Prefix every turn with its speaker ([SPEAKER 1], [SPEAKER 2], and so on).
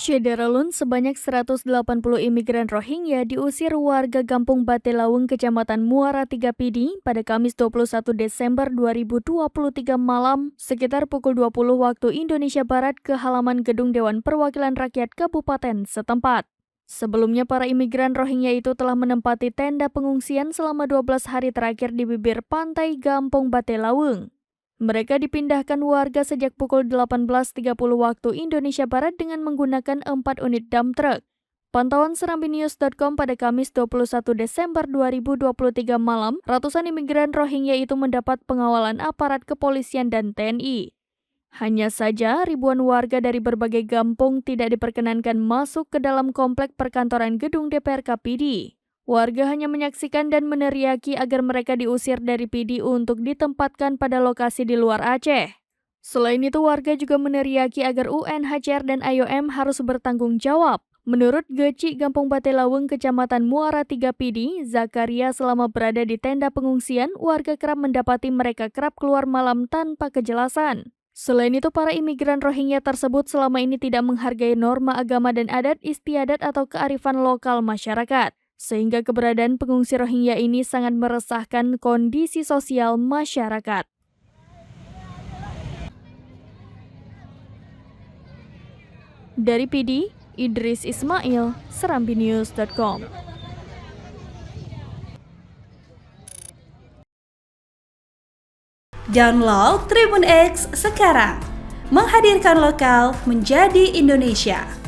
[SPEAKER 1] Syederalun, sebanyak 180 imigran Rohingya diusir warga Kampung Batelaweng, Kecamatan Muara 3 Pidi pada Kamis 21 Desember 2023 malam sekitar pukul 20 waktu Indonesia Barat ke halaman gedung Dewan Perwakilan Rakyat Kabupaten setempat. Sebelumnya, para imigran Rohingya itu telah menempati tenda pengungsian selama 12 hari terakhir di bibir pantai Kampung Batelaweng. Mereka dipindahkan warga sejak pukul 18.30 waktu Indonesia Barat dengan menggunakan 4 unit dump truck. Pantauan serambinews.com pada Kamis 21 Desember 2023 malam, ratusan imigran Rohingya itu mendapat pengawalan aparat kepolisian dan TNI. Hanya saja, ribuan warga dari berbagai kampung tidak diperkenankan masuk ke dalam komplek perkantoran gedung DPRK Pidi. Warga hanya menyaksikan dan meneriaki agar mereka diusir dari Pidi untuk ditempatkan pada lokasi di luar Aceh. Selain itu, warga juga meneriaki agar UNHCR dan IOM harus bertanggung jawab. Menurut Geci Kampung Batelaweng, Kecamatan Muara 3 Pidi, Zakaria, selama berada di tenda pengungsian, warga kerap mendapati mereka kerap keluar malam tanpa kejelasan. Selain itu, para imigran Rohingya tersebut selama ini tidak menghargai norma agama dan adat istiadat atau kearifan lokal masyarakat. Sehingga keberadaan pengungsi Rohingya ini sangat meresahkan kondisi sosial masyarakat. Dari Pidi, Idris Ismail, serambinews.com.
[SPEAKER 2] Download Tribun X sekarang, menghadirkan lokal menjadi Indonesia.